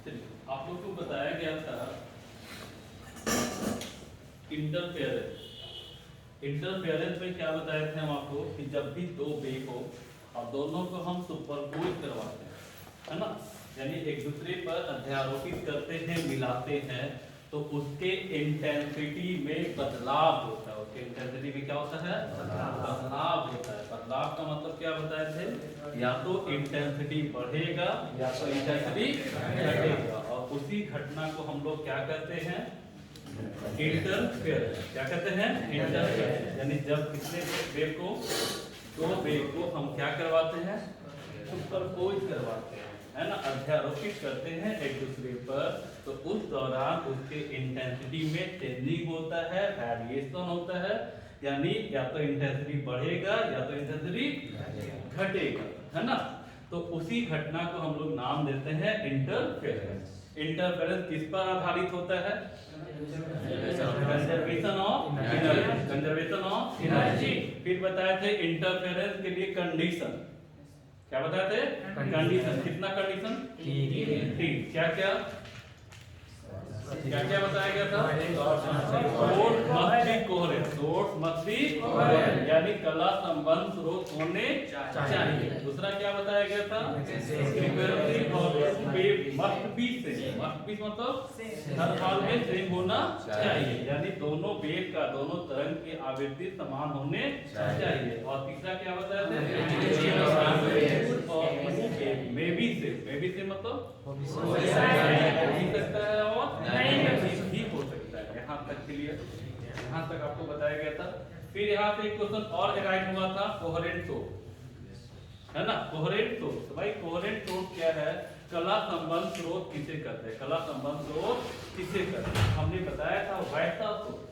चलिए, आप लोग को बताया गया था इंटरफेरेंस। इंटरफेरेंस में क्या बताए थे हम आपको कि जब भी दो वेव हो और दोनों को हम सुपरपोज करवाते हैं, है ना, यानी एक दूसरे पर अध्यारोपित करते हैं, मिलाते हैं, तो उसके इंटेंसिटी में बदलाव होता है। उसके इंटेंसिटी में क्या होता है? बदलाव होता है। बदलाव का मतलब क्या बताए थे? या तो इंटेंसिटी बढ़ेगा या तो इंटेंसिटी घटेगा, और उसी घटना को हम लोग क्या कहते हैं? इंटरफेरेंस। क्या कहते हैं? इंटरफेरेंस। यानी जब कितने वेव को, दो वेव को हम क्या करवाते हैं? सुपरपोज करवाते हैं, है ना, अध्यारोपित करते हैं एक दूसरे पर, तो उस दौरान उसके इंटेंसिटी में चेंजिंग होता है, वेरिएशन होता है, यानी या तो इंटेंसिटी बढ़ेगा या तो इंटेंसिटी घटेगा, है ना। तो उसी घटना को हम लोग नाम देते हैं इंटरफेरेंस। इंटरफेरेंस किस पर आधारित होता है? Conservation of energy. Conservation of energy. फिर बताए थे इंटरफेरेंस के लिए कंडीशन। क्या बताए थे? कंडीशन। कितना कंडीशन? तीन। क्या क्या क्या क्या बताया गया था? Source must be coherent. Source must be coherent, यानी कला संबंध स्रोत होने चाहिए। दूसरा क्या बताया गया था? Frequency of wave must be same. Must be मतलब हर हाल में सेम होना चाहिए, यानी दोनों वेव का, दोनों तरंग की आवृत्ति समान होने चाहिए। और तीसरा क्या बताया था? May be same. May be same मतलब हो सकता है और नहीं हो सकता है। यहाँ तक क्लियर? यहाँ तक आपको बताया गया था। फिर यहाँ पे एक क्वेश्चन और राइट हुआ था, कोहेरेंट सोर्स, है ना। कोहेरेंट सोर्स, तो भाई कोहेरेंट सोर्स क्या है? कला संबंध स्रोत किसे कहते हैं? कला संबंध स्रोत किसे कहते हैं? हमने बताया था वैसा सोर्स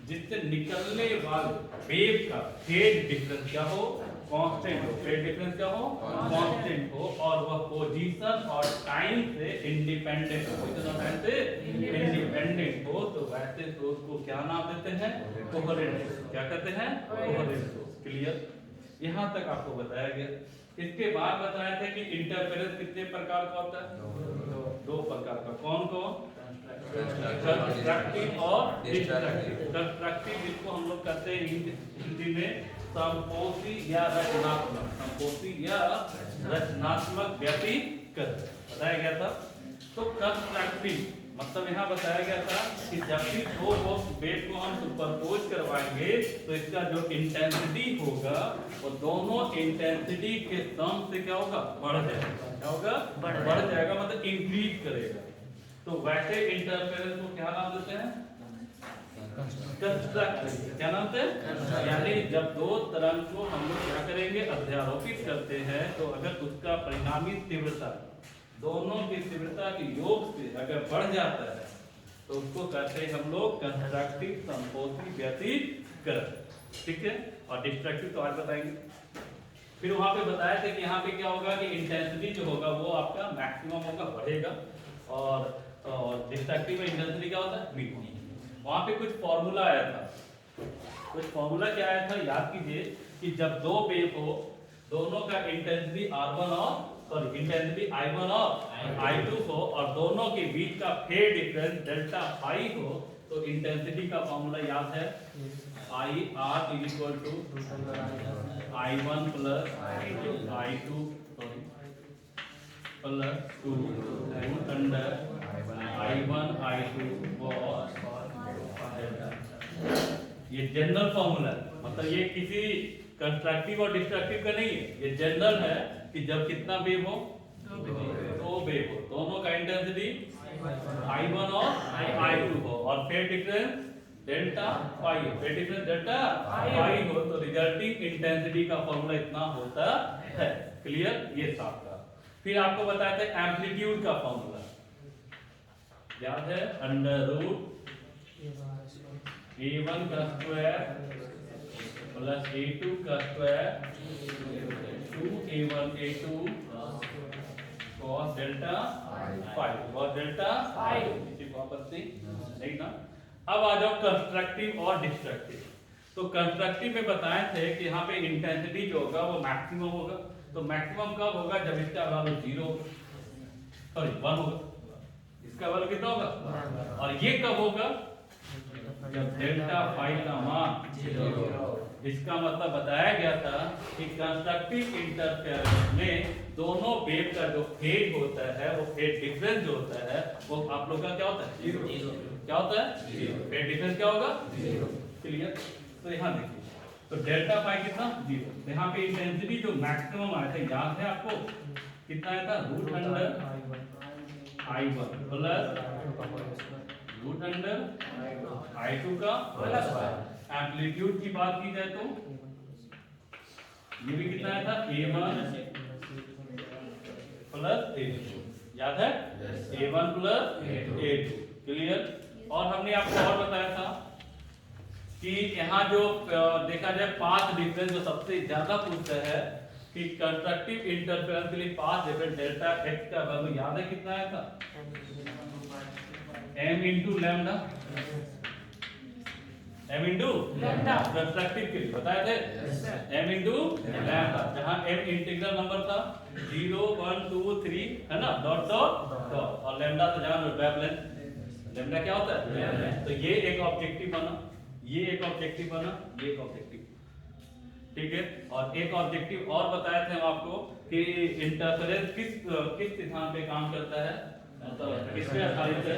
जिससे निकलने वाले वेव का फेज डिफरेंस क्या हो? कांस्टेंट हो। फेज डिफरेंस क्या हो? कांस्टेंट हो, और वह पोजीशन और टाइम से इंडिपेंडेंट हो। पोजीशन और टाइम से इंडिपेंडेंट हो, तो वैसे सोर्स को क्या नाम देते हैं? Coherent source. क्या कहते हैं? Coherent source. क्लियर? यहाँ तक आपको बताया गया। इसके बाद बताया था कि इंटरफेरेंस कितने प्रकार का होता है? दो प्रकार का। कौन कौन? कंस्ट्रक्टिव और डिस्ट्रक्टिव। कंस्ट्रक्टिव जिसको हम लोग कहते हैं हिंदी में संपोषी या रचनात्मक। संपोषी या रचनात्मक व्यतिकरण बताया गया था। तो कंस्ट्रक्टिव मतलब यहाँ बताया गया था कि जब भी दो वेव को हम सुपरपोज करवाएंगे तो इसका जो इंटेंसिटी होगा वो दोनों इंटेंसिटी के सम से क्या होगा? बढ़ जाएगा। क्या होगा? बढ़ जाएगा, मतलब इंक्रीज करेगा। तो वैसे इंटरफेरेंस को क्या नाम देते हैं? कंस्ट्रक्टिव। क्या नाम देते हैं? यानी जब दो तरंग को हम लोग क्या करेंगे? अध्यारोपित करते हैं, तो अगर उसका परिणामी तीव्रता दोनों की तीव्रता के योग से अगर बढ़ जाता है तो उसको कहते हैं हम लोग कंस्ट्रक्टिव संपोषी व्यतिकरण। ठीक है? और डिस्ट्रक्टिव तो आज बताएंगे। फिर वहां पे बताया था कि यहाँ पे क्या होगा कि इंटेंसिटी जो होगा वो आपका मैक्सिमम होगा, बढ़ेगा, और डिस्ट्रक्टिव में इंटेंसिटी क्या होता है? मिनिमम। वहां पे कुछ फॉर्मूला आया था। कुछ फॉर्मूला क्या आया था? याद कीजिए कि जब दो वेव हो, दोनों का इंटेंसिटी R1 और इंटेंसिटी I1 और I2 हो, और दोनों के बीच का फेज डिफरेंस डेल्टा फाई हो, तो इंटेंसिटी का फॉर्मूला याद है? IR = I1 plus I2 plus 2 under I1 I2 cos delta. ये जनरल फॉर्मूला है, मतलब ये किसी कंस्ट्रक्टिव और डिस्ट्रक्टिव का नहीं है, ये जनरल है कि जब कितना वेव हो? दो वेव हो, दोनों का इंटेंसिटी I1 और I2 हो, और फेज डिफरेंस डेल्टा फाई हो। फेज डिफरेंस डेल्टा फाई हो, तो रिजल्टिंग इंटेंसिटी का फॉर्मूला इतना होता है। क्लियर? ये साफ था। फिर आपको बताया था एम्पलीट्यूड का फॉर्मूला याद है? √A1 का स्क्वायर प्लस A2 का square 2A1 A2 cos delta phi. cos delta phi किसी को आपत्ति नहीं ना? अब आ जाओ कंस्ट्रक्टिव और डिस्ट्रक्टिव। तो कंस्ट्रक्टिव में बताए थे कि यहाँ पे इंटेंसिटी जो होगा वो मैक्सिमम होगा। तो मैक्सिमम कब होगा? जब इसका वैल्यू 0 सॉरी 1 होगा। इसका वैल्यू कितना होगा, और ये कब होगा, जब डेल्टा फाई का मान 0। इसका मतलब बताया गया था कि कंस्ट्रक्टिव इंटरफेरेंस में दोनों वेव का जो फेज होता है, वो फेज डिफरेंस जो होता है वो आप लोग का क्या होता है, 0। क्या होता है, 0। फेज डिफरेंस क्या होगा, 0। क्लियर। तो यहाँ देखिए, तो डेल्टा फाई कितना, 0। तो यहाँ पे इंटेंसिटी जो मैक्सिमम आया था, याद है आपको कितना आया था, root under I1 plus root under I2 का प्लस। एम्पलीट्यूड की बात की जाए तो ये भी कितना आया था, A1 प्लस A2, याद है, A1 प्लस A2। क्लियर। और हमने आपको और बताया था कि यहाँ जो देखा जाए पाथ डिफरेंस जो सबसे ज्यादा पूछता है कि कंस्ट्रक्टिव इंटरफेरेंस के लिए पाथ डिफरेंस डेल्टा x का वैल्यू याद है कितना आया था, m into lambda, m into lambda. Constructive के लिए बताए थे, m इंटू लैम्डा, जहां m इंटीग्रल नंबर था 0 1 2 3 है ना, डॉट डॉट डॉट, और लैम्डा तो जान वेवलेंथ, लैम्डा क्या होता है। तो ये एक ऑब्जेक्टिव बना, ये एक ऑब्जेक्टिव बना, ये एक ऑब्जेक्टिव, ठीक है। और एक ऑब्जेक्टिव और बताए थे हम आपको कि इंटरफेरेंस किस सिद्धांत पे काम करता है, तो किस पे आधारित है,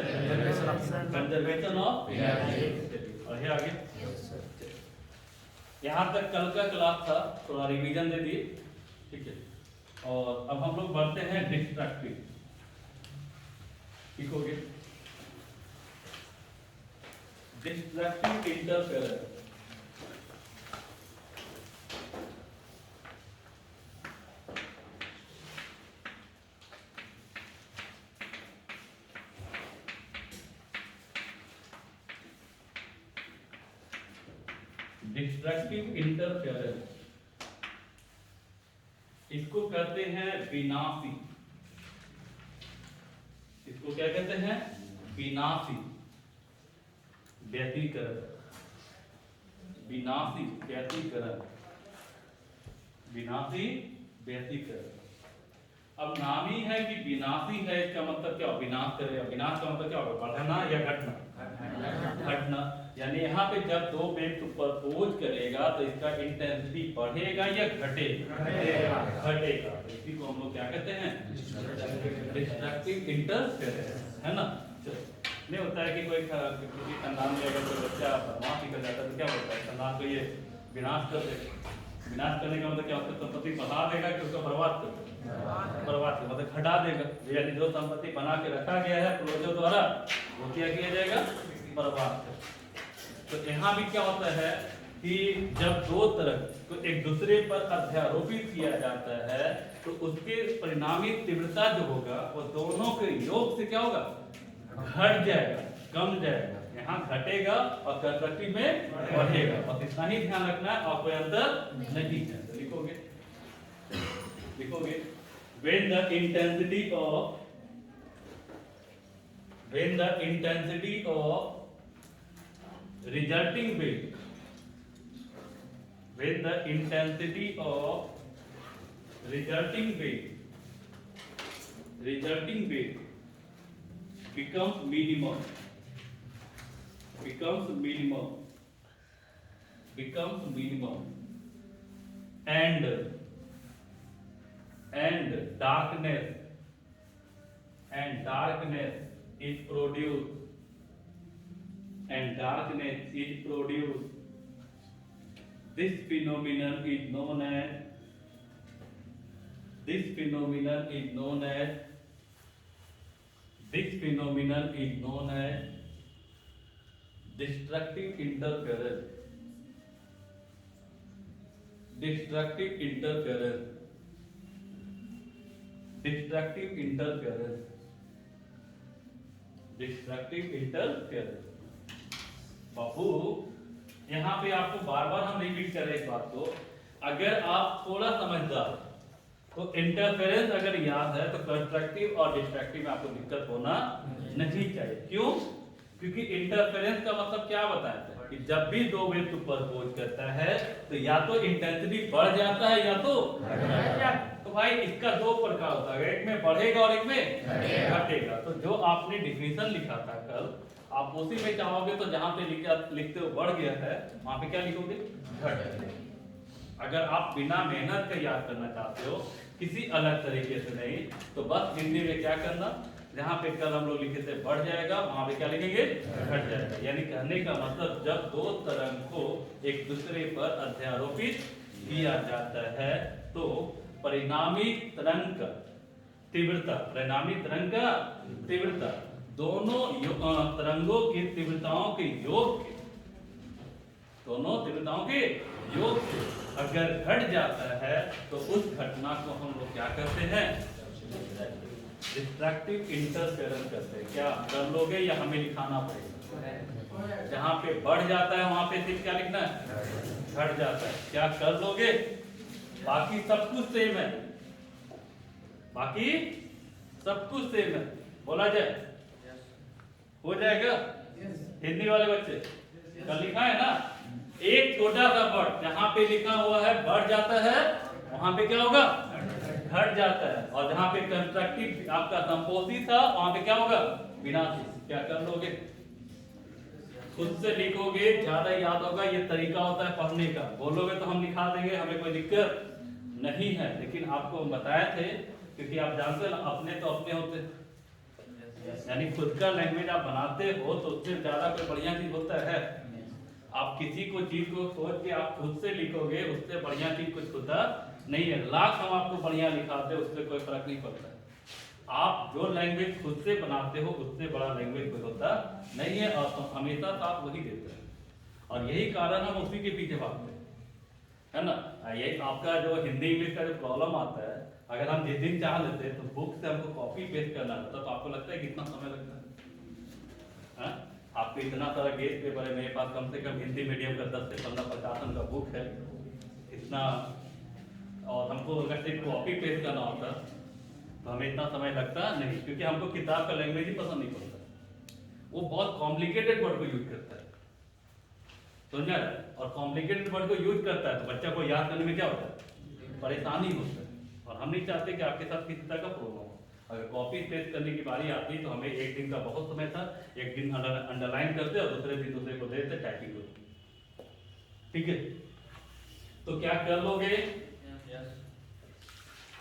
कंजर्वेशन ऑफ रिएक्शन। और ये आगे यहाँ तक कल का क्लास था, थोड़ा रिवीजन दे दिए, ठीक है। और अब हम लोग बढ़ते हैं डिस्ट्रक्टिव, ठीक हो गया, डिस्ट्रक्टिव इंटरफेरेंस। डिस्ट्रक्टिव इंटरफेरेंस इसको कहते हैं विनाशी, इसको क्या कहते हैं, विनाशी व्यतिकरण, विनाशी व्यतिकरण, विनाशी व्यतिकरण। अब नाम ही है कि विनाशी है, इसका मतलब क्या, विनाश करेगा। विनाश का मतलब क्या होगा, बढ़ना या घटना, घटना। यानी यहाँ पे जब दो वेव सुपरपोज करेगा तो इसका इंटेंसिटी बढ़ेगा या घटेगा, घटेगा। तो इसी को हम लोग क्या कहते हैं, डिस्ट्रक्टिव इंटरफेरेंस, है ना। नहीं होता है कि कोई किसी खानदान में अगर कोई बच्चा बदमाशी कर जाता है तो क्या होता है, खानदान को ये विनाश कर देगा। विनाश करने का मतलब क्या होता है, संपत्ति बढ़ा देगा कि उसको बर्बाद कर देगा, बर्बाद कर मतलब घटा देगा। यानी जो संपत्ति बना के रखा गया है पूर्वजों द्वारा वो क्या किया जाएगा, बर्बाद कर। तो यहाँ भी क्या होता है कि जब दो तरफ को एक दूसरे पर अध्यारोपित किया जाता है तो उसके परिणामी तीव्रता जो होगा वो दोनों के योग से क्या होगा, घट जाएगा, कम जाएगा। यहाँ घटेगा और कंस्ट्रक्टिव में बढ़ेगा। बस इतना ही ध्यान रखना है, और कोई अंतर नहीं है। तो लिखोगे, लिखोगे when the intensity of resulting wave, when the intensity of resulting wave becomes minimum, and darkness is produced, this phenomenon is known as destructive interference. बाबू यहाँ पे आपको बार बार हम रिपीट कर रहे हैं इस बात को। अगर आप थोड़ा समझदार तो इंटरफेरेंस अगर याद है तो कंस्ट्रक्टिव और डिस्ट्रक्टिव में आपको दिक्कत होना नहीं चाहिए। क्यों? क्योंकि इंटरफेरेंस का मतलब क्या बताया था कि जब भी दो वेव सुपरपोज करता है तो या तो इंटेंसिटी बढ़ जाता है या तो तो भाई इसका दो प्रकार होता है, एक में बढ़ेगा और एक में घटेगा। तो जो आपने डिफिनेशन लिखा था कल, आप उसी में चाहोगे तो जहां पे लिखते हो बढ़ गया है, वहां पे क्या लिखोगे? घट गया। अगर आप बिना मेहनत के याद करना चाहते हो, किसी अलग तरीके से नहीं, तो बस हिंदी में क्या करना, जहां पे कल हम लोग लिखे थे बढ़ जाएगा, वहां पे क्या लिखेंगे? घट जाएगा। यानी कहने का मतलब जब दो तरंग को एक दूसरे पर अध्यारोपित किया जाता है तो परिणामी तरंग का तीव्रता, परिणामी तरंग का तीव्रता दोनों तरंगों की तीव्रताओं के योग के, दोनों तीव्रताओं के योग से अगर घट जाता है तो उस घटना को हम लोग क्या करते हैं? डिस्ट्रक्टिव इंटरफेरेंस करते हैं। क्या कर लोगे या हमें लिखाना पड़ेगा? जहां पे बढ़ जाता है वहां पे सिर्फ क्या लिखना है? घट जाता है। क्या कर लोगे? बाकी सब कुछ सेम है, बाकी सब कुछ सेम है। बोला जाए हो जाएगा? हिंदी वाले बच्चे कल लिखा है ना, एक छोटा सा वर्ड जहां पे लिखा हुआ है बढ़ जाता है, वहां पे क्या होगा? घट जाता है। और जहां पे कंस्ट्रक्टिव आपका संपोषी था, वहां पे क्या होगा? विनाशी। क्या कर लोगे? खुद से लिखोगे, ज्यादा याद होगा। ये तरीका होता है पढ़ने का। बोलोगे तो हम लिखा देंगे, हमें कोई दिक्कत नहीं है। लेकिन आपको हम बताए थे, क्योंकि आप जानते हैं ना, अपने तो अपने होते, यानी खुद का लैंग्वेज आप बनाते हो तो उससे ज्यादा कोई बढ़िया चीज होता है? आप किसी को चीज को सोच के आप खुद से लिखोगे, उससे बढ़िया चीज कुछ होता नहीं है। लाख हम आपको बढ़िया लिखाते, उससे कोई फर्क नहीं पड़ता। आप जो लैंग्वेज खुद से बनाते हो, उससे बड़ा लैंग्वेज कोई होता नहीं है, और हमेशा साथ वही देते हैं। और यही कारण हम उसी के पीछे भागते हैं, है ना। ये आपका जो हिंदी इंग्लिश का जो प्रॉब्लम आता है, अगर हम जिस दिन चाह लेते हैं तो बुक से हमको कॉपी पेस्ट करना होता है, तो आपको लगता है कितना समय लगता है? आपको इतना सारा गेस्ट पेपर है, मेरे पास कम से कम हिंदी मीडियम का 10 से 15 प्रकाशन का बुक है, इतना, और हमको अगर सिर्फ कॉपी पेस्ट करना होता तो हमें इतना समय लगता नहीं, क्योंकि हमको किताब का लैंग्वेज ही पसंद नहीं पड़ता। वो बहुत कॉम्प्लिकेटेड वर्ड को यूज करता है, समझा? और कॉम्प्लिकेटेड वर्ड को यूज करता है तो बच्चा को याद करने में क्या होता है? परेशानी होता है। और हम नहीं चाहते कि आपके साथ किसी तरह का प्रॉब्लम हो। अगर कॉपी पेस्ट करने की बारी आती तो हमें एक दिन का बहुत समय था, एक दिन अंडरलाइन करते और दूसरे दिन दूसरे को देते, टाइपिंग होती। ठीक है, तो क्या कर लोगे?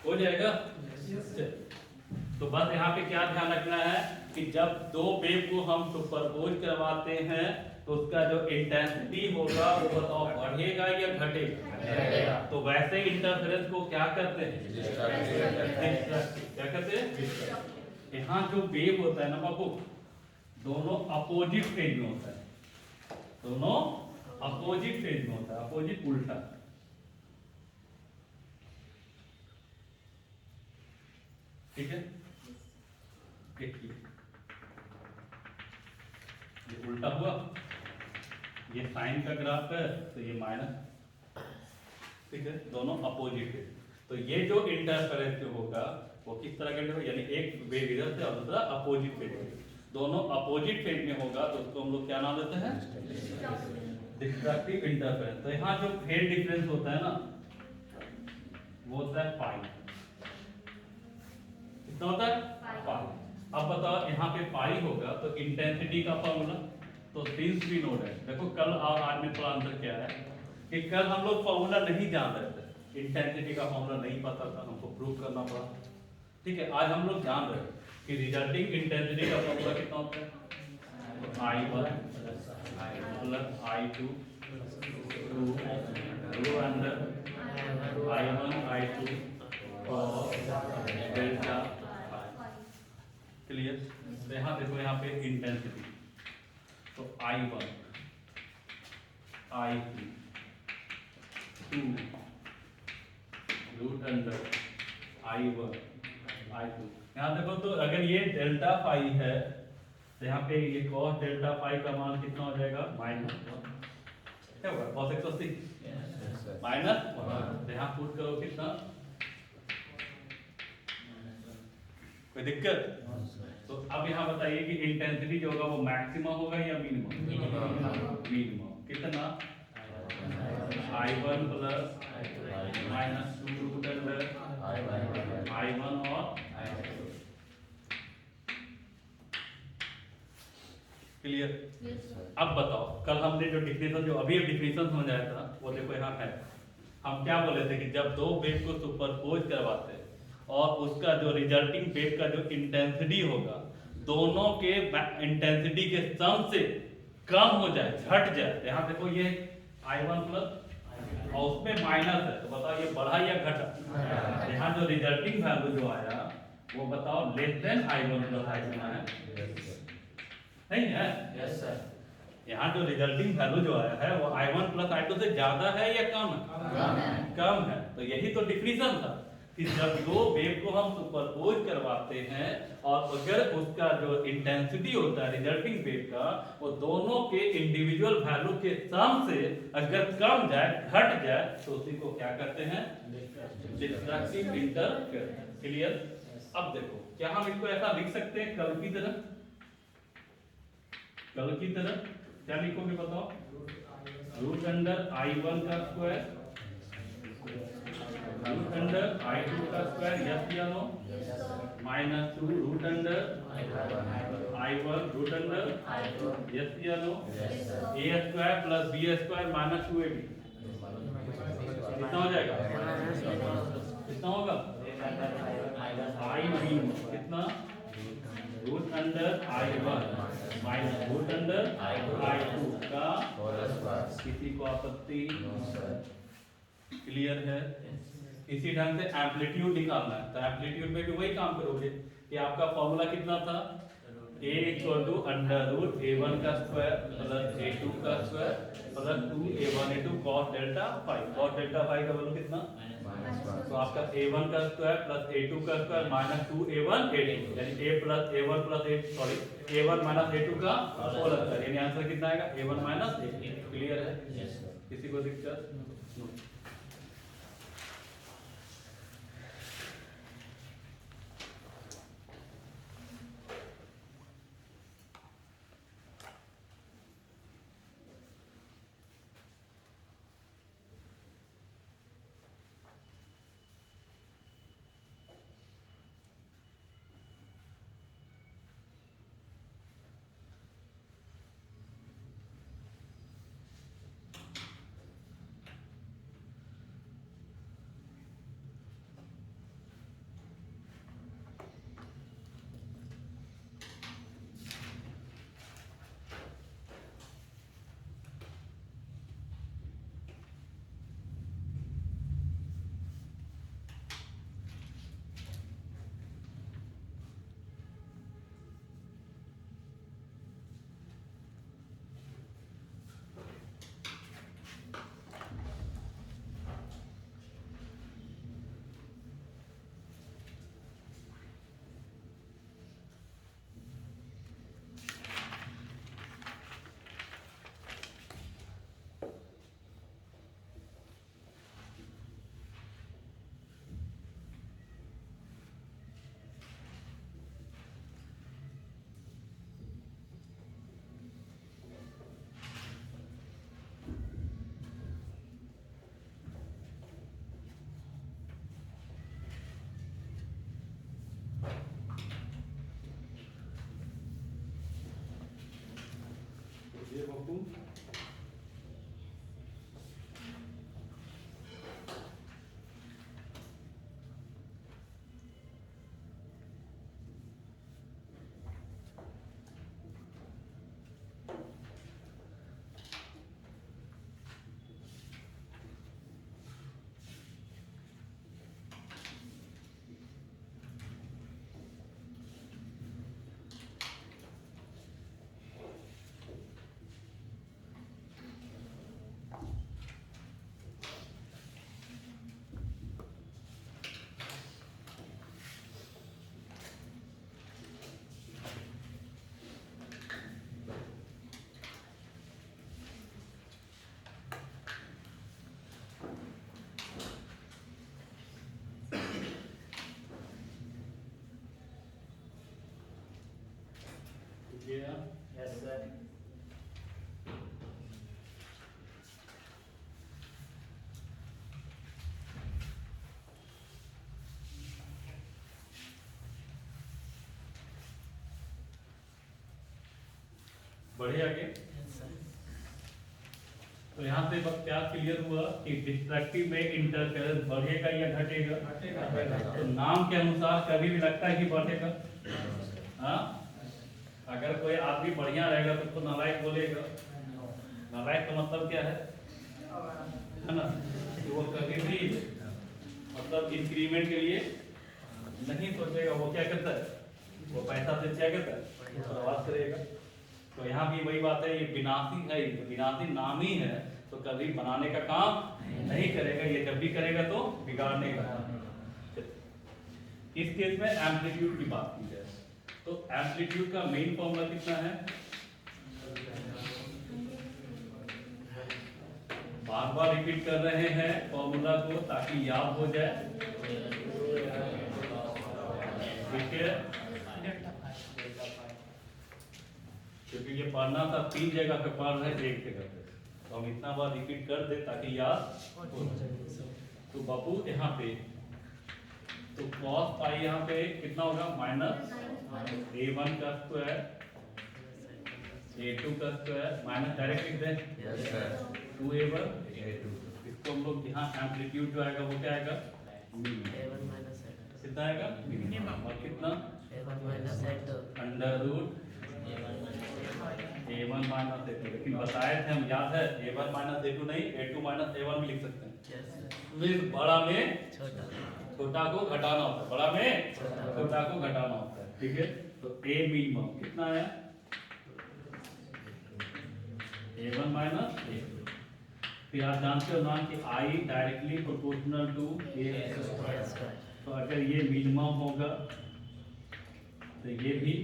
हो जाएगा? तो बस यहाँ पे क्या ध्यान रखना है कि जब दो वेव को हम सुपरपोज करवाते हैं तो उसका जो इंटेंसिटी होगा वो बताओ बढ़ेगा या घटेगा? तो वैसे इंटरफेरेंस को क्या करते हैं? क्या करते हैं? यहाँ जो वेव होता है ना बाबू, दोनों अपोजिट फेज में होता है, दोनों अपोजिट फेज में होता है, अपोजिट उल्टा। ठीक है, देखिए ये उल्टा हुआ, ये साइन का ग्राफ है तो ये माइनस। ठीक है, दोनों अपोजिट है। तो ये जो इंटरफेरेंस होगा वो किस तरह का होगा? यानी एक वेव इधर से और दूसरा अपोजिट फेज में, दोनों अपोजिट फेज में होगा तो उसको हम लोग क्या नाम देते हैं? Destructive interference. तो यहाँ जो फेज डिफरेंस होता है ना, वो होता है पाई। कितना होता है? पाई। अब बताओ यहाँ पे पाई होगा तो इंटेंसिटी का फॉर्मूला, तो सिंस भी नोट है। देखो कल और आज में थोड़ा अंतर क्या है कि कल हम लोग फॉर्मूला नहीं जान रहे थे, इंटेंसिटी का फॉर्मूला नहीं पता था, हमको प्रूव करना पड़ा। ठीक है, आज हम लोग जान रहे हैं कि रिजल्टिंग इंटेंसिटी का फॉर्मूला कितना होता है? I1 plus I2 2 under I1 I2 और डेल्टा। क्लियर? तो यहाँ देखो, यहाँ पे इंटेंसिटी, तो I1 I2 2 root under I1 I2। यहाँ देखो तो अगर ये डेल्टा फाई है तो यहाँ पे ये cos डेल्टा फाई का मान कितना हो जाएगा? -1। क्या होगा? cos 180 -1। तो यहाँ पुट करो कितना? कोई दिक्कत? तो अब यहाँ बताइए कि इंटेंसिटी जो होगा वो मैक्सिमम होगा या मिनिमम? मिनिमम। कितना? I1 plus -2 root under I1 और क्लियर। अब बताओ, कल हमने जो डिफिनेशन, जो अभी डिफिनेशन समझाया था, वो देखो यहाँ है। हम क्या बोले थे कि जब दो वेव को सुपरपोज करवाते हैं और उसका जो रिजल्टिंग वेव का जो इंटेंसिटी होगा, दोनों के इंटेंसिटी के सम से कम हो जाए, घट जाए। यहाँ देखो ये I1 प्लस और उसमें माइनस है, तो बताओ ये बढ़ा या घटा। यहाँ जो रिजल्टिंग वैल्यू जो आया वो बताओ less than I1 plus I2 है, नहीं है? Yes sir. यहाँ जो रिजल्टिंग वैल्यू जो आया है वो I1 प्लस I2 से ज्यादा है या कम है? कम है। तो यही तो डिफिनेशन था कि जब दो वेव को हम सुपरपोज करवाते हैं और अगर उसका जो इंटेंसिटी होता है रिजल्टिंग वेव का, वो दोनों के इंडिविजुअल वैल्यू के सम से अगर कम जाए, घट जाए, तो उसी को क्या कहते हैं? Destructive interference. क्लियर। अब देखो, क्या हम इसको ऐसा लिख सकते हैं कल की तरह? कल की तरह क्या लिखोगे बताओ? रूट अंडर I1 का स्क्वायर, रूट अंडर I2 का स्क्वायर, यस या no? Minus 2 root under I1 root under, yes या no? a square plus b square minus 2ab, कितना हो जाएगा? कितना होगा? I कितना? Root under I1 minus root under I2 का किसी को आपत्ति? क्लियर है। इसी ढंग से एम्पलीट्यूड निकालना है, तो एम्पलीट्यूड में भी वही काम करोगे कि आपका फॉर्मूला कितना था? a equal to under root a1 का स्क्वायर प्लस a2 का square plus 2a1 a2 cos delta phi. cos delta phi का वैल्यू कितना? तो आपका a1 का स्क्वायर प्लस a2 का स्क्वायर माइनस 2a1 a2, यानी a plus a1 plus a1 minus a2 का होल स्क्वायर, यानी आंसर कितना आएगा? a1 minus a2। क्लियर है? किसी को दिक्कत? Yes sir. बढ़े आगे। Yes, sir. तो यहाँ से बस क्या क्लियर हुआ कि डिस्ट्रक्टिव में इंटरफेरेंस बढ़ेगा या घटेगा। तो नाम के अनुसार कभी भी लगता है कि बढ़ेगा। हाँ, अगर कोई आदमी बढ़िया रहेगा तो उसको नालायक बोलेगा। नालायक का मतलब क्या है ना, कि वो कभी भी मतलब इंक्रीमेंट के लिए नहीं सोचेगा। वो क्या करता है, वो पैसा से क्या करता है, बर्बाद करेगा। तो यहाँ भी वही बात है, ये विनाशी है, ये विनाशी नाम ही है, तो कभी बनाने का काम नहीं करेगा। ये जब भी करेगा तो बिगाड़ने का काम। इस केस में एम्पलीट्यूड की बात की जाए तो एम्पलीट्यूड का मेन फॉर्मूला कितना है, बार बार रिपीट कर रहे हैं फॉर्मूला को ताकि याद हो जाए। ठीक है, क्योंकि ये पढ़ना था 3 जगह पे, पढ़ रहे 1 जगह पे, तो हम इतना बार रिपीट कर दे ताकि याद हो जाए। तो बाबू यहाँ पे तो cos पाई यहाँ पे कितना होगा, माइनस a1 का स्क्वायर a2 का स्क्वायर माइनस डायरेक्ट लिख दें 2a1। इसको हम लोग यहाँ एम्पलीट्यूड जो आएगा वो क्या आएगा, A1 minus A2. कितना आएगा मिनिमम, और कितना A1 minus A2. Under root a1 minus a2। लेकिन बताए थे हम, याद है, a1 माइनस a2 नहीं, a2 माइनस a1 भी लिख सकते हैं। Yes, sir. मीन्स बड़ा में छोटा. छोटा को घटाना होता है, बड़ा में छोटा को घटाना होता है। ठीक है, तो a मिनिमम कितना है, a1 माइनस a2। फिर आप जानते हो नाम कि i directly proportional to a square. Yes, sir. तो अगर ये मिनिमम होगा तो ये भी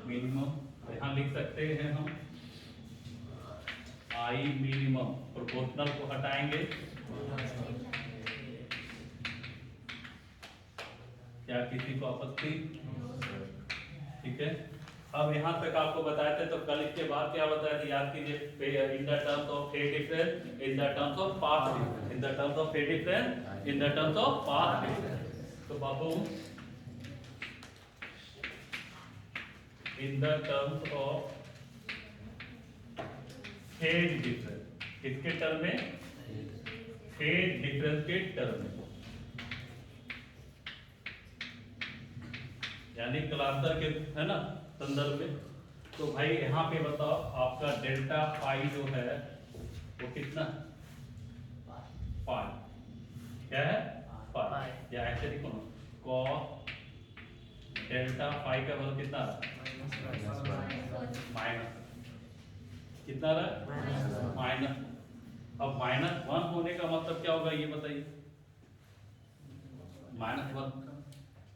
मिनिमम, तो यहाँ लिख सकते हैं हम i मिनिमम, प्रोपोर्शनल को हटाएंगे, क्या किसी को आपत्ति? ठीक है, अब यहाँ तक आपको बताए थे, तो कल इसके बाद क्या बताया था, याद कीजिए, in the terms of phase difference, in the terms of path difference, in the terms of phase difference, in the terms of path difference. तो बाबू in the terms of phase difference, किसके टर्म में, phase difference के term में, यानी कलांतर के, है ना, संदर्भ में। तो भाई यहाँ पे बताओ, आपका डेल्टा पाई जो है वो कितना, पाई, क्या है, पाई, या ऐसे लिखो ना, cos डेल्टा पाई का मतलब कितना, माइनस, कितना रहा, माइनस। अब -1 होने का मतलब क्या होगा ये बताइए, -1।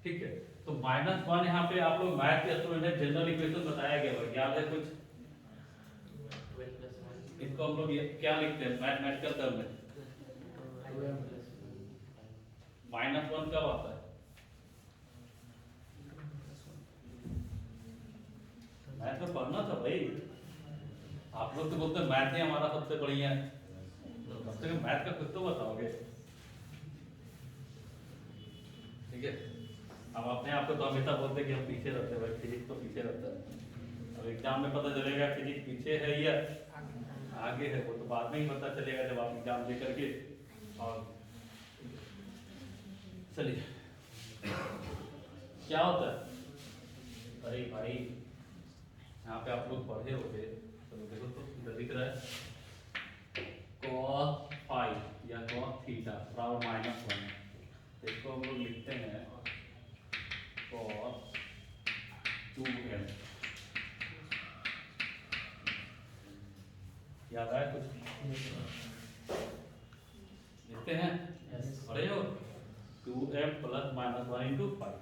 ठीक है, तो -1 यहाँ पे आप लोग मैथ के स्टूडेंट है, जनरल इक्वेशन बताया गया है, याद है कुछ? इसको हम लोग क्या लिखते हैं मैथमेटिकल टर्म में, -1 कब आता है, मैथ में पढ़ना था भाई। आप लोग तो बोलते हैं मैथ ही हमारा सबसे बढ़िया है, सबसे मैथ का कुछ तो बताओगे। ठीक है, अब अपने आप को तो हमेशा बोलते कि हम पीछे रहते हैं, भाई फिजिक्स तो पीछे रहता है। अब एग्जाम में पता चलेगा फिजिक्स पीछे है या आगे है, वो तो बाद में ही पता चलेगा जब आप एग्जाम दे करके। और चलिए, क्या होता है, अरे भाई यहाँ पे आप लोग पढ़े होंगे, तो देखो तो इधर दिख रहा है cos फाई या cos थीटा बराबर -1। इसको हम लोग लिखते हैं cos 2m। याद आया कुछ, लिखते हैं, पढ़े हो, 2m प्लस -1 इंटू 5।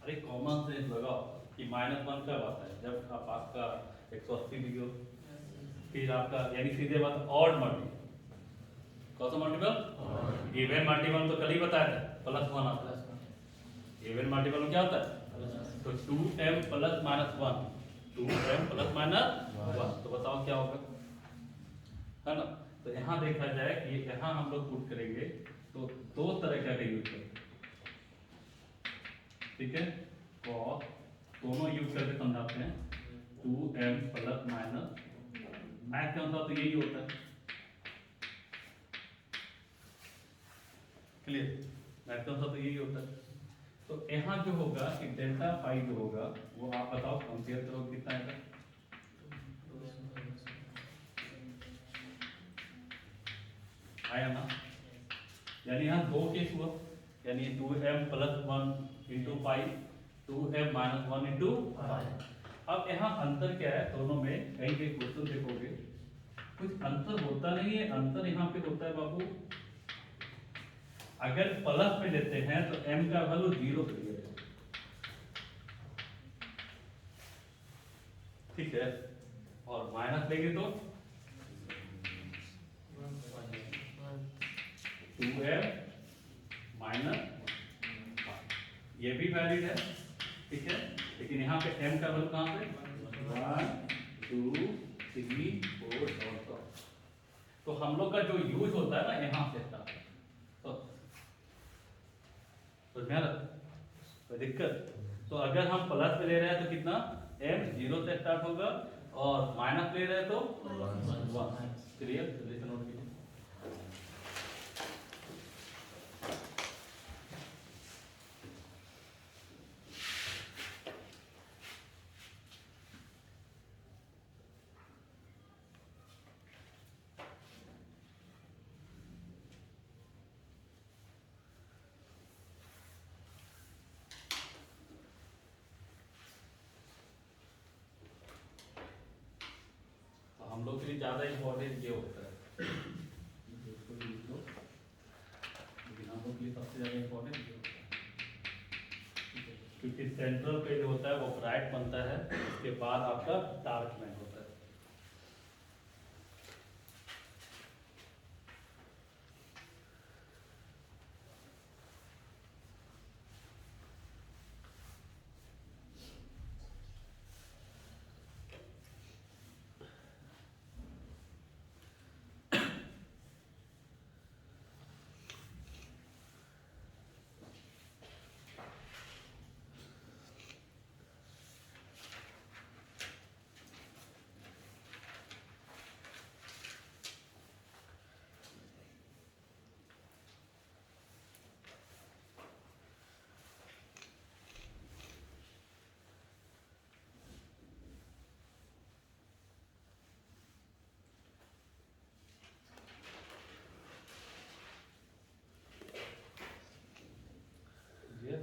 अरे कॉमन सेंस लगाओ कि -1 कब आता है, जब आप आपका 180 डिग्री हो। फिर आपका यानी सीधे बात ऑड मल्टीपल, कौन सा मल्टीपल, इवन मल्टीपल तो कल ही बताया था, +1 आता है। इवन मल्टीपल में क्या होता है, तो 2m प्लस -1, 2m प्लस -1, तो बताओ क्या होगा, है ना। तो यहाँ देखा जाए कि यहाँ हम लोग पुट करेंगे तो 2 तरह का यूज करेंगे। ठीक है, cos दोनों यूज करके समझाते हैं, 2m प्लस माइनस मैथ के अनुसार तो यही होता है। क्लियर? मैथ के अनुसार तो यही होता है। तो यहाँ जो होगा कि डेल्टा फाई जो होगा वो आप बताओ, कंपेयर करो कितना है। आया ना? यानी यहाँ दो केस हुआ, यानी 2m plus 1 into pi, 2m minus 1 into. अब यहाँ अंतर क्या है दोनों में, कहीं कहीं क्वेश्चन देखोगे कुछ अंतर होता नहीं है। अंतर यहाँ पे होता है बाबू, अगर प्लस में लेते हैं तो m का वैल्यू 0 से दिया जाएगा, ठीक है, और माइनस लेंगे तो 2m माइनस, ये भी वैलिड है, ठीक है, लेकिन यहाँ पे m का वैल्यू कहाँ पे 1 2 3 4 और तो हम लोग का जो यूज होता है ना यहाँ से स्टार्ट, तो कोई दिक्कत। तो अगर हम प्लस में ले रहे हैं तो कितना m 0 से स्टार्ट होगा, और माइनस ले रहे हैं तो 1। क्लियर? जल्दी नोट कीजिए। हम लोग के लिए ज़्यादा इम्पोर्टेंट ये होता है, उसको भी लिख लो, लेकिन हम लोग के लिए सबसे ज़्यादा इम्पोर्टेंट ये होता है, क्योंकि सेंट्रल पे जो होता है वो ब्राइट बनता है, उसके बाद आपका डार्क मैन होता है। Clear?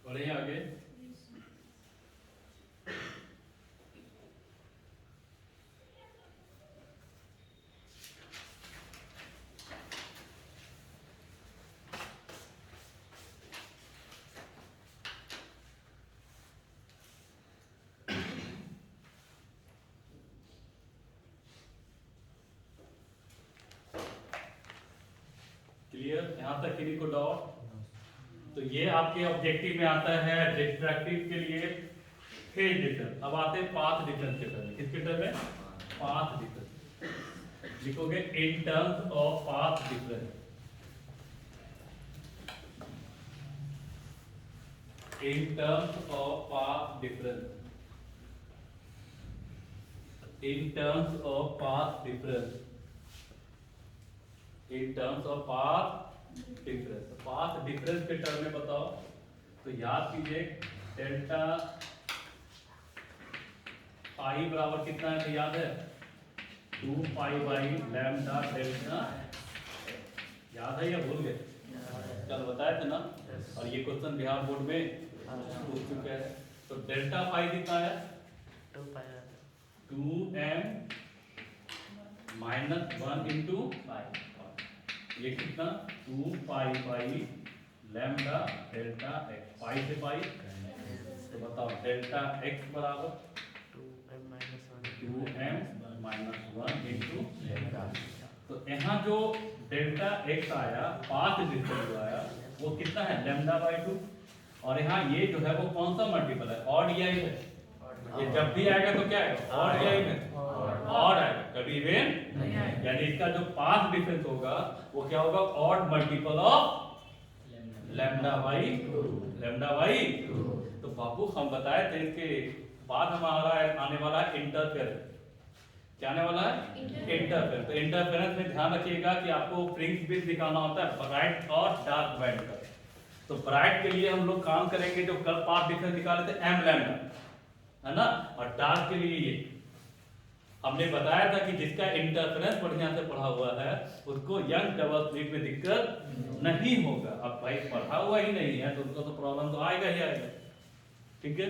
बढ़े आगे। क्लियर? यहाँ तक किसी को डाउट? तो ये आपके ऑब्जेक्टिव में आता है डिस्ट्रैक्टिव के लिए फेज डिफरेंस। अब आते हैं पाथ डिफरेंस के टर्म में। किसके टर्म में? Path difference. लिखोगे in terms of path difference. In terms of path difference. In terms of path difference. In terms of path difference. Path difference के टर्म में बताओ तो याद कीजिए डेल्टा पाई बराबर कितना है? तो याद है 2 पाई बाई लैम्डा डेल्टा। याद है या भूल गए? कल बताया था ना, और ये क्वेश्चन बिहार बोर्ड में पूछ चुके हैं। तो डेल्टा पाई कितना है? 2m minus 1 into pi. ये कितना 2 pi by lambda delta X, pi से पाई। तो बताओ डेल्टा एक्स बराबर 2m माइनस 1 इंटू डेल्टा। तो यहाँ जो डेल्टा एक्स आया पाथ डिफरेंस आया वो कितना है? Lambda by 2। और यहाँ ये जो है वो कौन सा मल्टीपल है, ऑड या इवन। ये जब भी आएगा तो क्या आएगा, ऑड या इवन, ऑड आएगा, कभी इवन। यानी इसका जो पाथ डिफरेंस होगा वो क्या होगा, odd multiple of lambda by lambda by. तो बाबू हम बताए थे इसके बाद हमारा आने वाला है इंटरफेरेंस। क्या आने वाला है, इंटरफेरेंस। तो इंटरफेरेंस में ध्यान रखिएगा कि आपको फ्रिंज विड्थ निकालना होता है ब्राइट और डार्क बैंड का। तो ब्राइट के लिए हम लोग काम करेंगे, जो कल पाथ डिफरेंस निकाले थे एम लैम्डा, है ना। और डार्क के लिए ये हमने बताया था कि जिसका इंटरफेरेंस बढ़िया से पढ़ा हुआ है उसको यंग डबल स्लिट में दिक्कत नहीं होगा। अब भाई पढ़ा हुआ ही नहीं है तो उसको तो प्रॉब्लम तो आएगा ही आएगा, ठीक है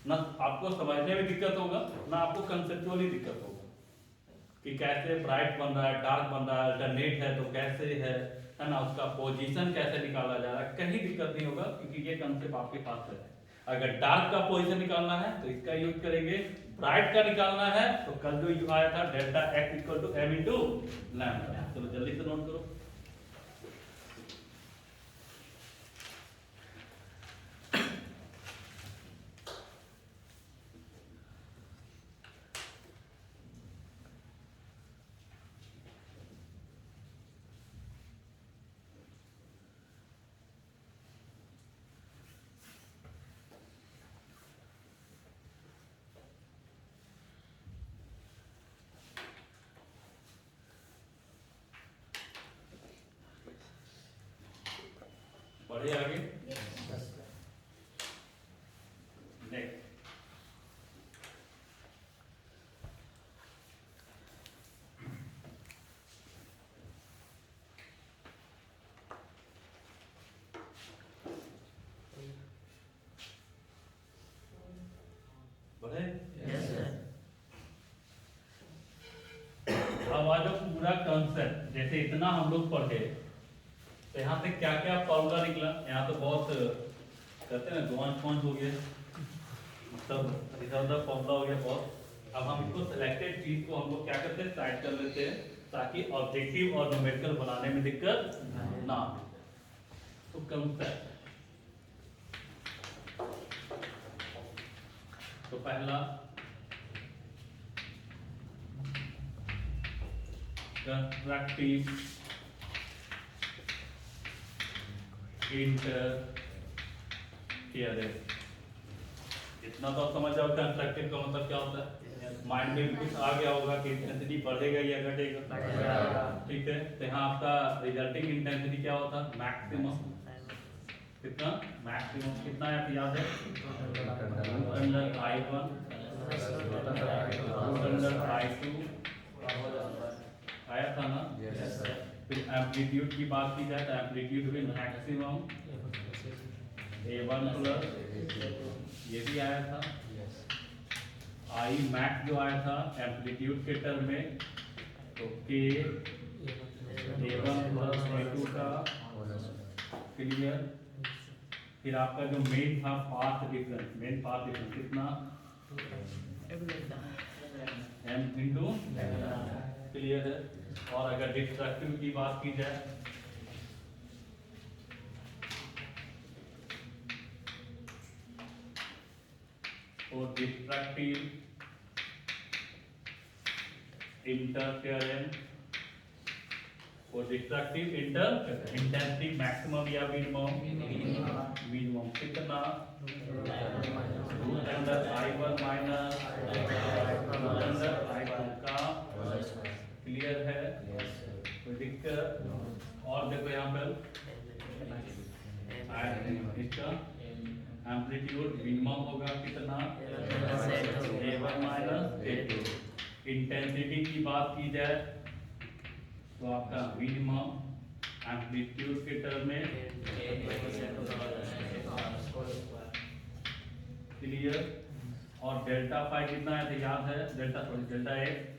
ना। आपको समझने में दिक्कत होगा ना, आपको कंसेप्चुअली दिक्कत होगा कि कैसे ब्राइट बन रहा है, डार्क बन रहा है, अल्टरनेट है तो कैसे है ना, उसका पोजीशन कैसे निकाला जा रहा है, कहीं दिक्कत नहीं होगा क्योंकि ये कंसेप्ट आपके पास है। अगर डार्क का पोजीशन निकालना है तो इसका यूज करेंगे, ब्राइट का निकालना है तो कल जो यू आया था delta x equal to m into lambda. चलो जल्दी से नोट करो। बढ़े आगे, नेक्स्ट बढ़े। Yes, sir. अब आ जाओ पूरा कंसेप्ट, जैसे इतना हम लोग पढ़े तो यहाँ से क्या क्या फॉर्मूला निकला। यहाँ तो बहुत कहते हैं ना गोंज पॉइंट हो गया, मतलब इधर फॉर्मूला हो गया बहुत। अब हम इसको सिलेक्टेड चीज को हम लोग क्या करते हैं, साइड कर लेते हैं ताकि ऑब्जेक्टिव और न्यूमेरिकल बनाने में दिक्कत ना हो। तो कंसेप्ट, तो पहला कंस्ट्रक्टिव इंटरफेरेंस। इतना तो आप समझ जाओ कंस्ट्रक्टिव का मतलब क्या होता है। माइंड में भी कुछ आ गया होगा कि इंटेंसिटी बढ़ेगा या घटेगा, ठीक है। तो यहाँ आपका रिजल्टिंग इंटेंसिटी क्या होता है, मैक्सिमम। कितना मैक्सिमम कितना है तो याद है, अंडर I1 अंडर I2 आया था ना। फिर एम्पलीट्यूड की बात की जाए तो एम्पलीट्यूड में मैक्सिमम A1 प्लस ये भी आया था। आई मैक्स जो आया था एम्पलीट्यूड के टर्म में तो K A1 प्लस A2 का क्लियर। फिर आपका जो मेन था path difference, main path difference कितना, m इंटू क्लियर है। और अगर डिस्ट्रक्टिव की बात की जाए और डिस्ट्रक्टिव इंटरफेरेंस और डिस्ट्रक्टिव इंटेंसिटी मैक्सिमम या मिनिमम कितना, under I1 minus under I2 का क्लियर है, कोई दिक्कत। और देखो यहाँ पर इसका एम्पलीट्यूड मिनिमम होगा कितना, A1 माइनस A2। इंटेंसिटी की बात की जाए तो आपका मिनिमम एम्पलीट्यूड के टर्म में क्लियर। और डेल्टा फाई कितना है तो याद है, delta x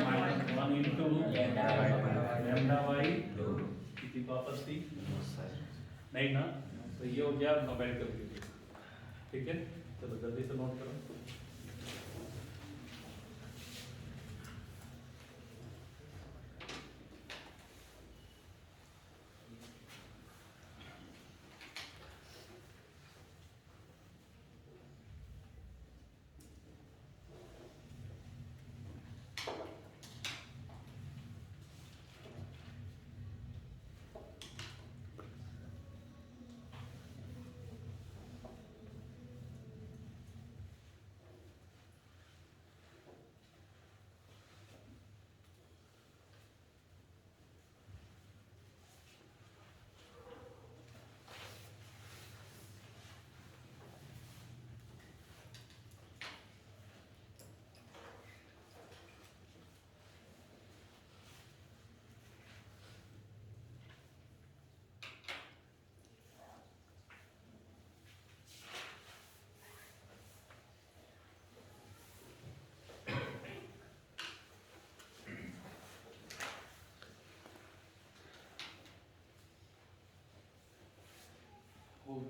minus 1 into lambda by किसी को आपत्ति नहीं ना। तो ये हो गया न्यूमेरिकल के लिए, ठीक है। चलो जल्दी से नोट करो।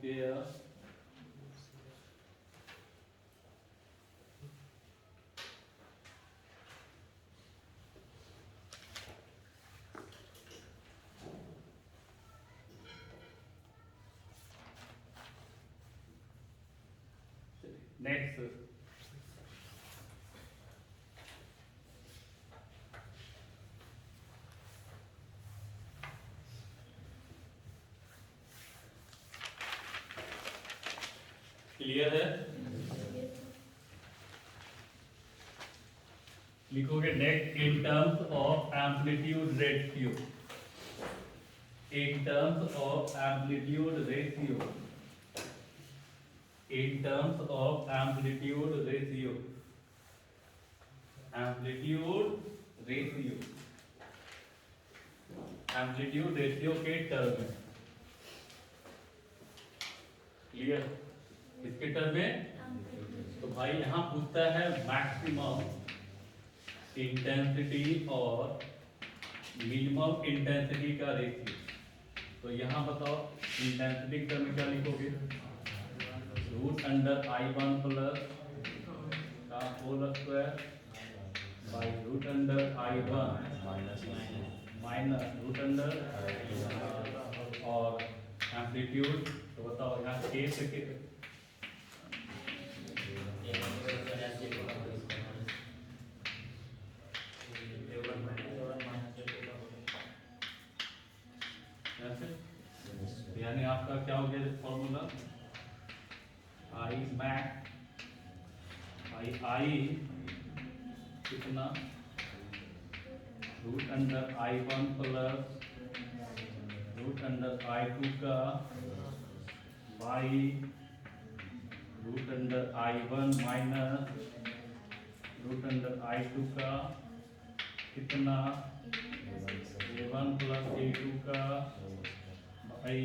गया। नेक्स्ट क्लियर है? लिखोगे net in terms of amplitude ratio, in terms of amplitude ratio, in terms of amplitude ratio, amplitude ratio, amplitude ratio के टर्म में। क्लियर? किसके टर्म में? तो भाई यहां पूछता है मैक्सिमम इंटेंसिटी और मिनिमम इंटेंसिटी का रेशियो। तो यहां बताओ इंटेंसिटी के टर्म में क्या लिखोगे? रूट अंडर I1 प्लस का whole square by root under I1 minus root under और एम्पलीट्यूड। तो बताओ यहाँ के से के यानी आपका क्या हो गया फॉर्मूला? आई मैक आई कितना root under I1 plus root under I2 का by root under I1 minus root under I2 का कितना A1 प्लस A2 का भाई।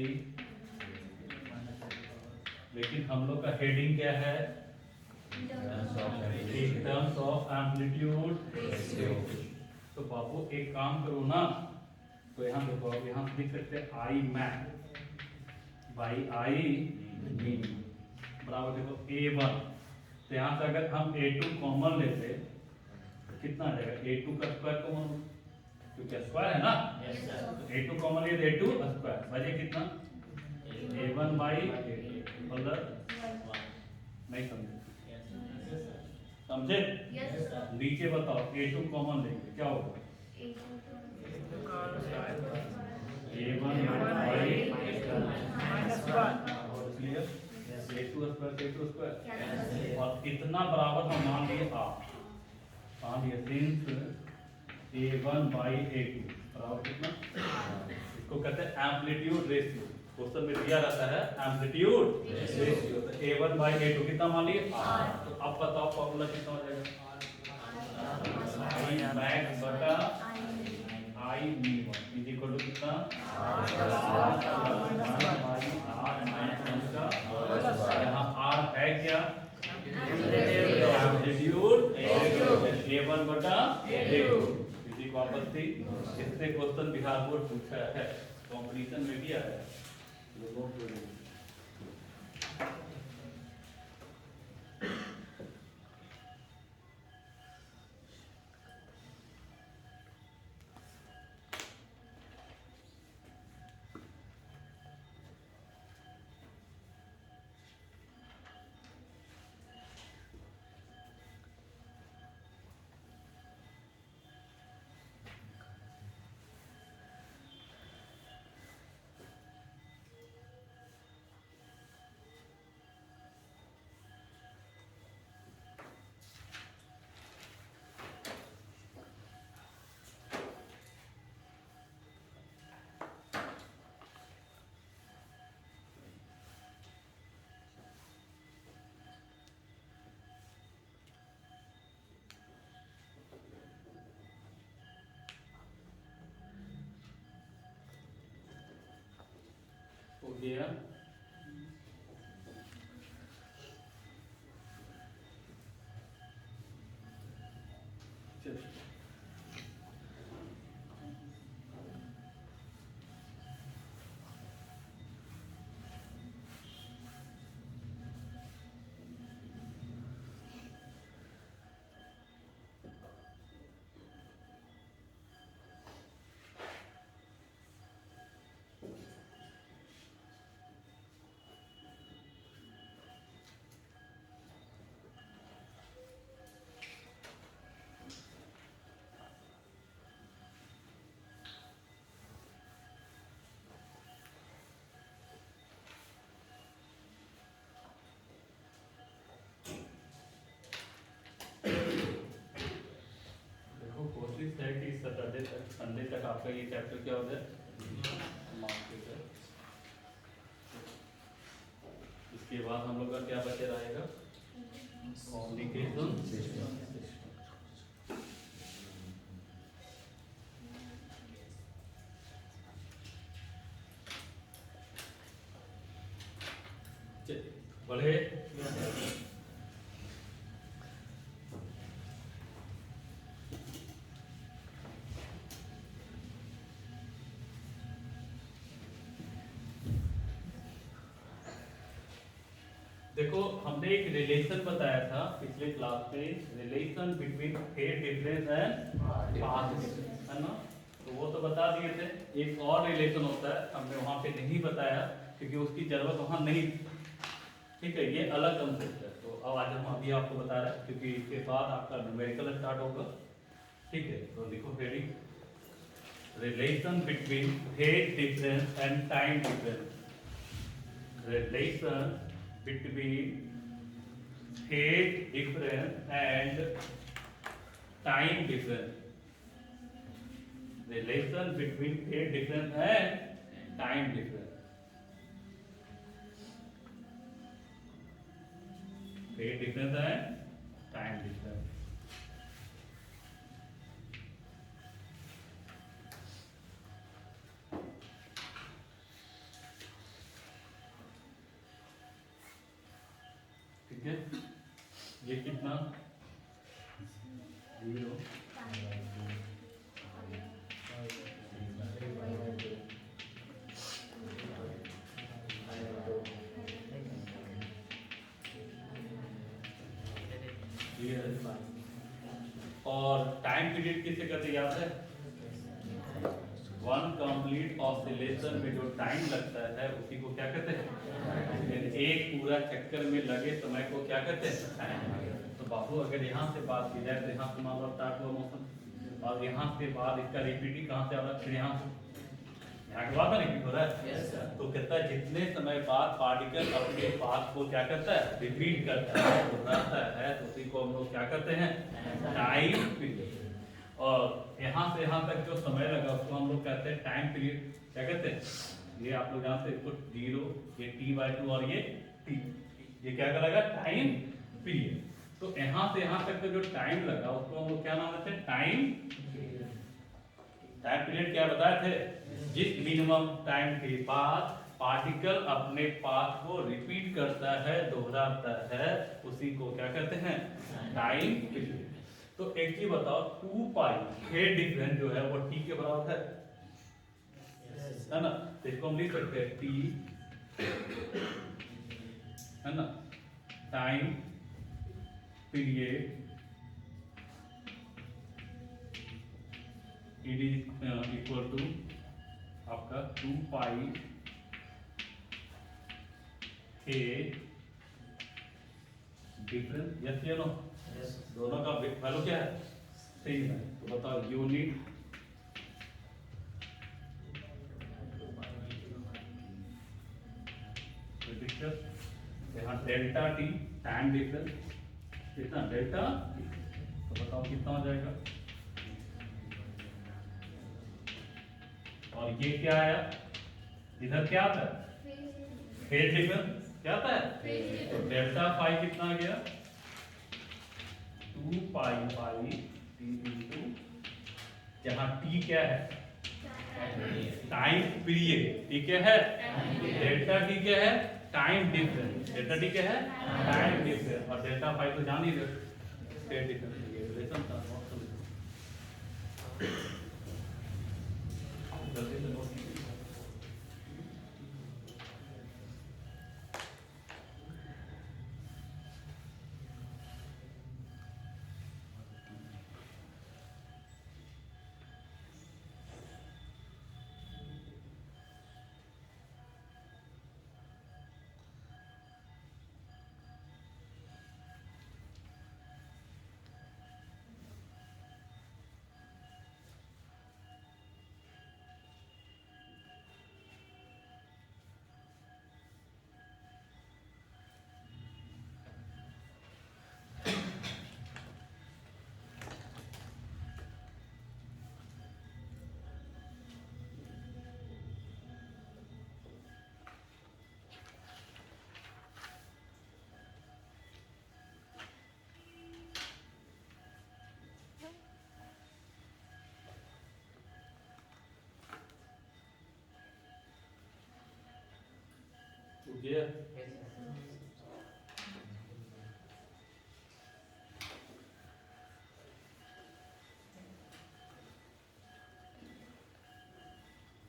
लेकिन हम लोग का हेडिंग क्या है? इन टर्म्स ऑफ एम्पलीट्यूड रेशियो। तो बाबू एक काम करो ना, तो यहाँ देखो, अब यहाँ लिख सकते हैं आई मैक बाई आई मीन बराबर देखो A1। तो यहाँ से अगर हम A2 कॉमन लेते तो कितना आ जाएगा? A2 का स्क्वायर कॉमन, क्योंकि स्क्वायर है ना। A2 कॉमन लिए तो A2 स्क्वायर बचे कितना? A1 बाई प्लस नहीं समझे? समझे? नीचे बताओ A2 कॉमन लेंगे क्या होगा? A1 by clear? A2 square और इतना बराबर हम मान लिए मान लिए सिंस A1 बाई A2 बराबर कितना? इसको कहते हैं एम्पलीट्यूड रेशियो। क्वेश्चन में दिया रहता है एम्पलीट्यूड रेशियो। तो A1 बाई A2 कितना मान लिए? तो अब बताओ फॉर्मूला कितना हो जाएगा? आई मैक्स बटा I minimum is equal to कितना? यहाँ R है क्या? एम्पलीट्यूड A1 बटा A2। इसी को वापस थी, इससे क्वेश्चन बिहार बोर्ड पूछा है, कॉम्पिटिशन में भी आया है लोगों को। हो गया। चलिए संडे तक आपका ये चैप्टर क्या हो जाए मार्केट है। इसके बाद हम लोग का क्या बचे रहेगा कम्युनिकेशन बढ़े। देखो हमने एक रिलेशन बताया था पिछले क्लास में, relation between phase difference and path difference, है ना। तो वो तो बता दिए थे। एक और रिलेशन होता है, हमने वहां पे नहीं बताया क्योंकि उसकी जरूरत वहां नहीं थी, ठीक है। ये अलग कंसेप्ट है। तो अब आज हम अभी आपको बता रहे हैं क्योंकि इसके बाद आपका न्यूमेरिकल स्टार्ट होगा, ठीक है। तो लिखो heading relation between phase difference and time difference. Relation between phase difference and time difference. Relation between phase difference and time difference. Phase difference and time difference. ठीक है। ये कितना 0 और टाइम पीरियड किसे कहते याद है? वन कंप्लीट ऑसिलेशन में जो टाइम लगता है उसी को क्या कहते हैं? एक पूरा चक्कर में लगे समय को क्या कहते हैं? तो बाबू अगर यहाँ से बात की जाए तो यहाँ से मान लो स्टार्ट हुआ मौसम और यहाँ से बाद इसका रिपीट ही कहाँ से आ रहा है? फिर यहाँ के बाद रिपीट हो रहा है। तो कहता है जितने समय बाद पार्टिकल अपने पाथ को क्या करता है? रिपीट करता है, दोहराता है, तो उसी को हम लोग क्या करते हैं? Time period. और यहाँ से यहाँ तक जो समय लगा उसको हम लोग कहते हैं टाइम पीरियड। क्या कहते हैं? ये आप लोग यहाँ से इसको 0, ये t/2 और ये t, ये क्या कहलाएगा? Time period. तो यहाँ से यहाँ तक जो टाइम लगा उसको हम लोग क्या नाम देते हैं? Time period. टाइम पीरियड क्या बताए थे? जिस मिनिमम टाइम के बाद पार्टिकल अपने पाथ को रिपीट करता है, दोहराता है, उसी को क्या कहते हैं? Time period. तो एक चीज बताओ, 2 पाई फेज डिफरेंस जो है वो t के बराबर है ना। तो इसको हम लिख सकते हैं t, है ना, time period it is equal to आपका 2 पाई फेज डिफरेंस। यस या नो? दोनों का वैल्यू क्या है? सेम है। तो बताओ यूनिट यहाँ डेल्टा टी टाइम डिफरेंस कितना? Delta T. तो बताओ कितना हो जाएगा? और ये क्या आया? इधर क्या आता है? Phase difference. क्या आता है? तो डेल्टा पाई कितना आ गया? 2 पाई पाई टी इंटू, जहाँ टी क्या है? Time period. टी क्या है? डेल्टा टी क्या है? Time difference. डेल्टा टी क्या है? Time difference. और डेल्टा पाई तो जान ही रहे फेज डिफरेंस ये रिलेशन था। जल्दी से नोट कीजिए। क्लियर?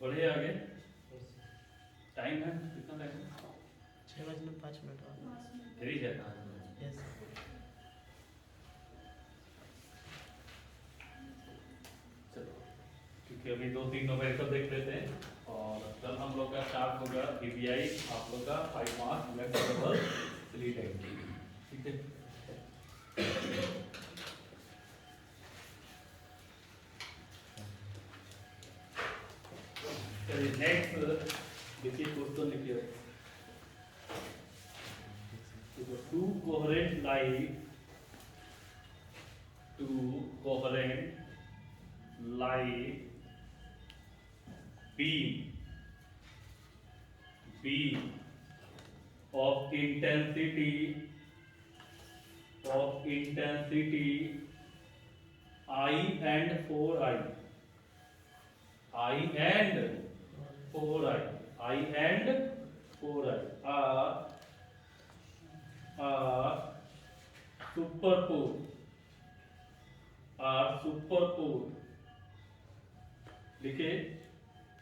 बढ़िए आगे। टाइम है कितना टाइम है? 6:05 फ्री है? यस चलो क्योंकि अभी 2-3 न्यूमेरिकल देख लेते हैं और कल हम लोग का स्टार्ट होगा पीबीआई आप लोग का 5 मार्क्स नेक्स्ट लेवल 3 टाइम। ठीक है? चलिए नेक्स्ट देखिए क्वेश्चन लिखिए। Two coherent light beam of intensity I and 4I are superposed लिखे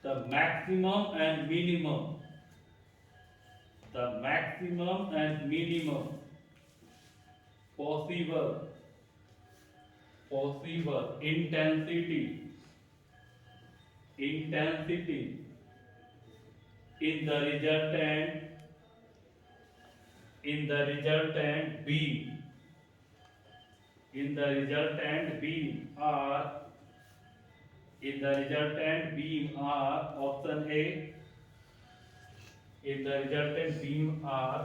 the maximum and minimum possible intensity in the resultant beam are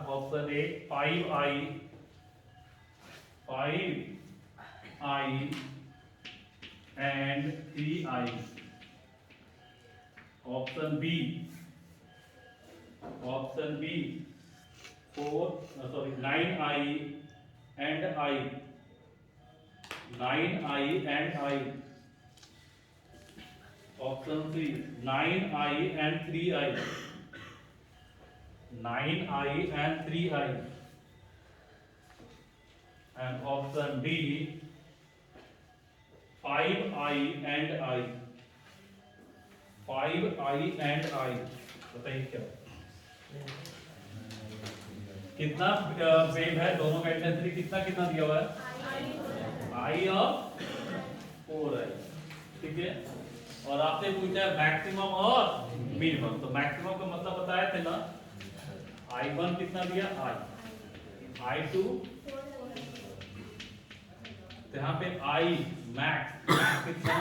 option A 5I and 3I, option B 9I and I, option C 9I and 3I, and option D 5I and I, बताइए क्या कितना wave है दोनों का intensity कितना कितना दिया हुआ है I और 4I। ठीक है? और आपसे पूछा है मैक्सिमम और मिनिमम, तो मैक्सिमम का मतलब बताए थे ना I1 कितना दिया I2 तो यहाँ पे I मैक्स कितना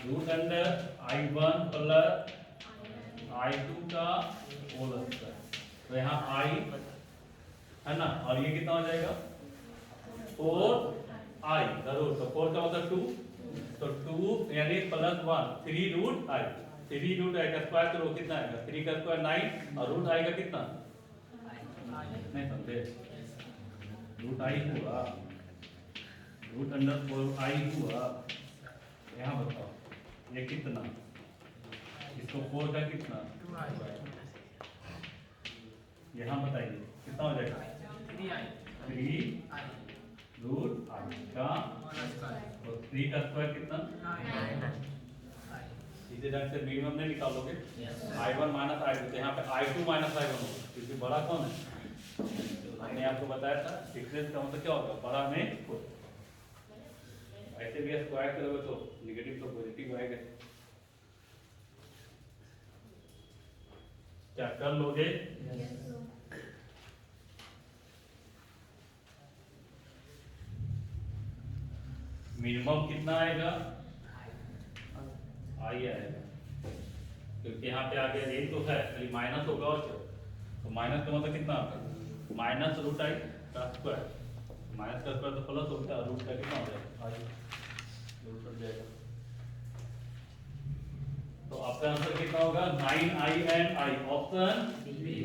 root under I1 plus I2 का होल स्क्वायर, तो यहाँ I है ना और ये कितना हो जाएगा 4I जरूर, तो 4 का मतलब 2 तो 2 यानी प्लस 1 3 रूट I का स्क्वायर करो कितना आएगा 3 का स्क्वायर 9 और रूट I का कितना नहीं समझे रूट I हुआ रूट अंडर 4I हुआ। यहाँ बताओ ये कितना इसको 4 का कितना यहाँ बताइए कितना हो जाएगा 3 रूट I का और 3 का स्क्वायर कितना इसी ढंग से मिनिमम नहीं निकालोगे I1 माइनस I2 तो यहाँ पे I2 माइनस I1 होगा क्योंकि बड़ा कौन है मैंने आपको बताया था डिफरेंस का मतलब क्या होगा बड़ा में ऐसे भी स्क्वायर करोगे तो नेगेटिव तो पॉजिटिव आएगा। क्या कर लोगे मिनिमम कितना आएगा I आएगा क्योंकि यहाँ पे आगे रेंज तो है खाली माइनस होगा और क्या तो माइनस का मतलब कितना आता है माइनस रूट I का स्क्वायर माइनस का स्क्वायर तो प्लस होता है रूट का कितना हो जाएगा I रूट कट जाएगा तो आपका आंसर कितना होगा 9I and I option B.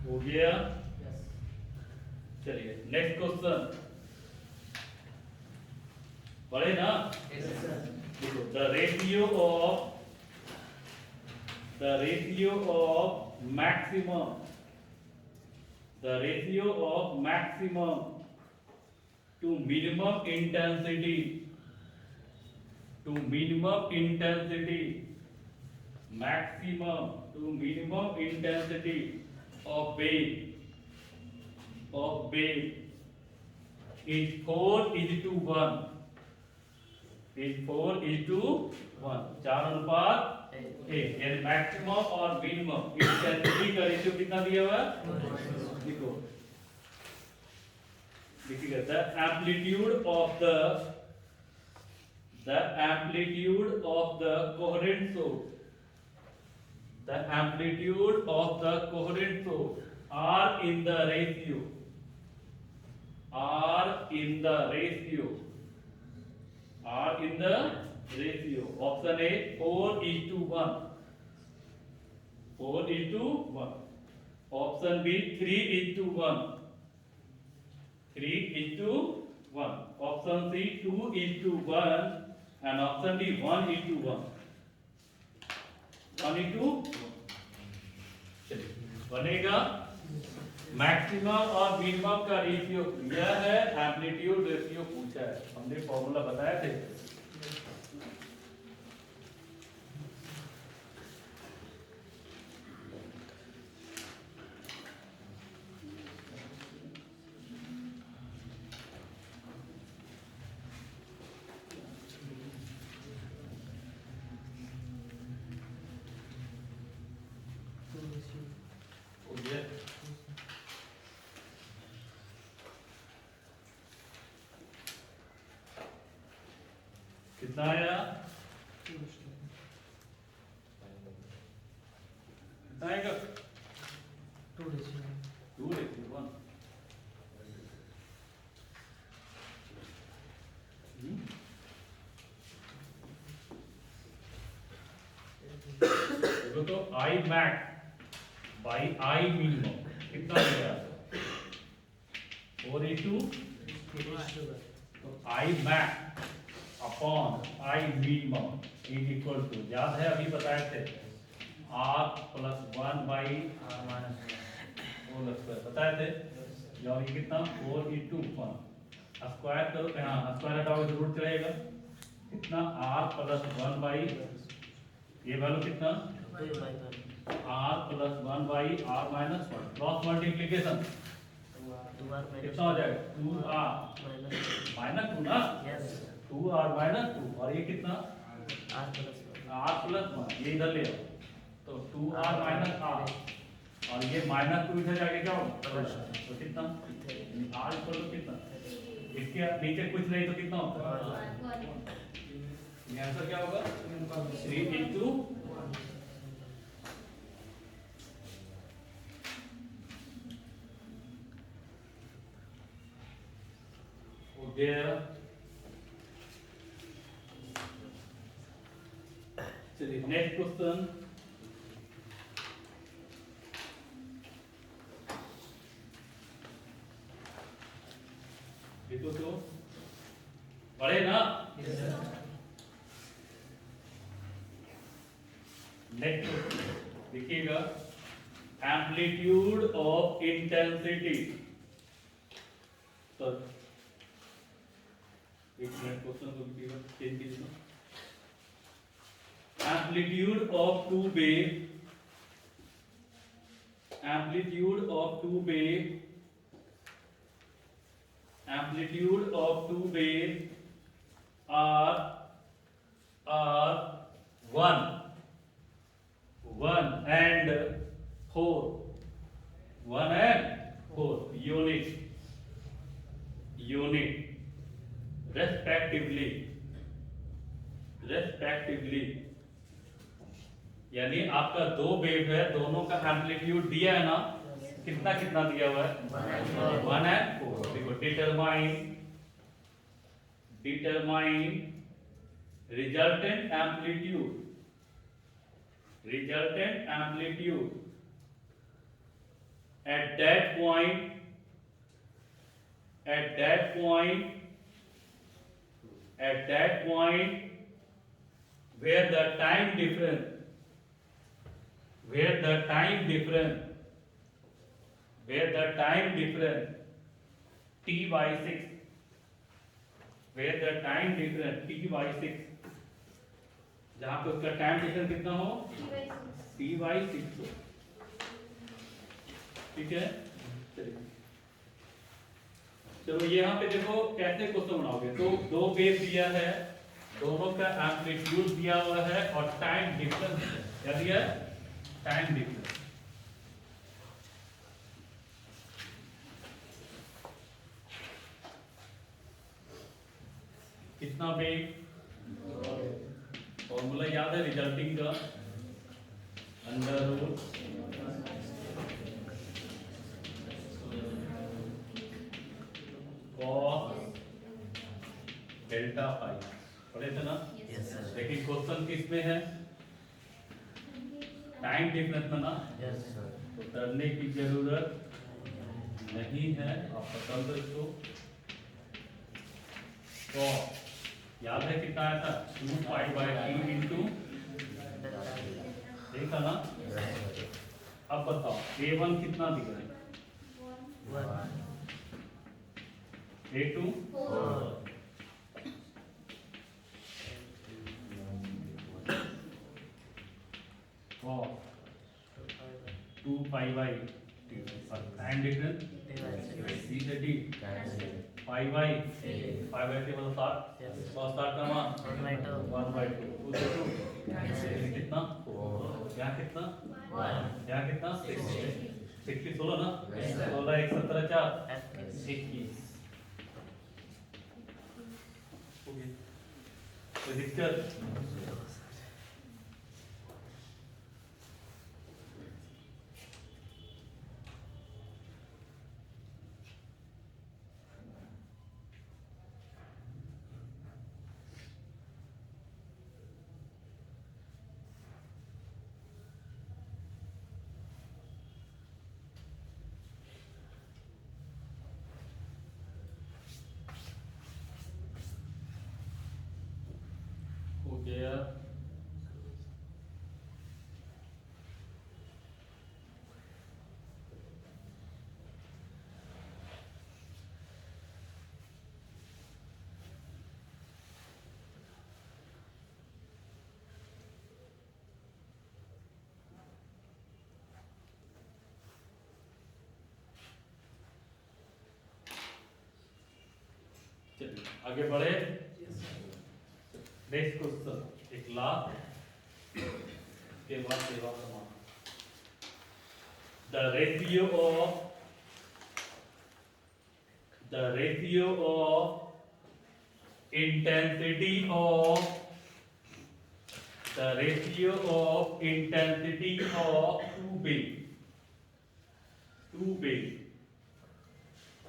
हो गया चलिए नेक्स्ट क्वेश्चन पढ़े ना? Yes, sir. देखो the ratio of maximum to minimum intensity maximum to minimum intensity of wave is 4:1 is 4:1 4 अनुपात 1 यानी मैक्सिमम और मिनिमम इंटेंसिटी का रेशियो कितना दिया हुआ है? देखो देखिएगा the amplitude of the coherent source are in the ratio option A 4:1 option B 3:1 option C 2:1 and option D 1:1 चलिए बनेगा मैक्सिमम और मिनिमम का रेशियो यह है, एम्पलीट्यूड रेशियो पूछा है, हमने फॉर्मूला बताया थे। कितना आया? कितना आएगा? 2:1 देखो तो I max by I minimum कितना दिया? 4:2 तो I max upon I minimum is equal to, याद है अभी बताए थे, R plus 1 by R minus बताए थे, और ये कितना 4:1 स्क्वायर करो, हाँ स्क्वायर हटाओगे तो रूट चलेगा, कितना R प्लस 1 बाई ये वैल्यू कितना R plus 1 by R minus 1 cross multiplication कितना हो जाएगा 2R माइनस 2 ना, 2R माइनस 2 और ये कितना R प्लस 1 ये इधर ले आओ तो 2R माइनस R और ये माइनस 2 इधर जाके क्या होगा तो कितना R इक्वल टू कितना, इसके नीचे कुछ नहीं तो कितना होता है, ये आंसर क्या होगा 3:1 हो गया। चलिए नेक्स्ट क्वेश्चन, देखो तो पढ़े ना? नेक्स्ट देखिएगा एम्पलीट्यूड ऑफ इंटेंसिटी, तो एक मिनट क्वेश्चन को देखिएगा, चेंज कीजिए। amplitude of two wave are 1 and 4 unit respectively यानी आपका दो वेव है, दोनों का एम्पलीट्यूड दिया है ना, कितना कितना दिया हुआ है 1 and 4। देखो determine resultant amplitude at that point at that point where the time difference t by 6, where the time difference t by 6, जहां पे उसका टाइम डिफरेंस कितना हो t by 6 हो, ठीक है। चलिए चलो यहाँ पे देखो कैसे क्वेश्चन बनाओगे। तो दो वेव दिया है, दोनों का एम्पलीट्यूड दिया हुआ है और टाइम डिफरेंस क्या दिया है, टाइम डिफरेंस। कितना वेव, फॉर्मूला याद है रिजल्टिंग का, अंडर रूट कॉस डेल्टा पाई, पढ़े थे ना। Yes, sir. लेकिन क्वेश्चन किस में है, टाइम डिफरेंस में ना, Yes, sir. तो डरने की जरूरत नहीं है, आप बता दो इसको। तो याद है कितना आया था, 2 पाई बाय 2 इंटू, देखा ना। अब बताओ A1 कितना दिख रहा है, A2 और 2 पाई बाई टाइम डिफरेंस सी से डी पाई बाई से मतलब 7 और 7 का मान 1/2 2 से 2 कितना, यहाँ कितना, यहाँ कितना 60 16 ना, 16 1 17 4 21 हो गया। कोई दिक्कत, हो गया। चलिए आगे बढ़े। नेक्स्ट क्वेश्चन, 1 लाख के बाद सेवा समान, the ratio of intensity of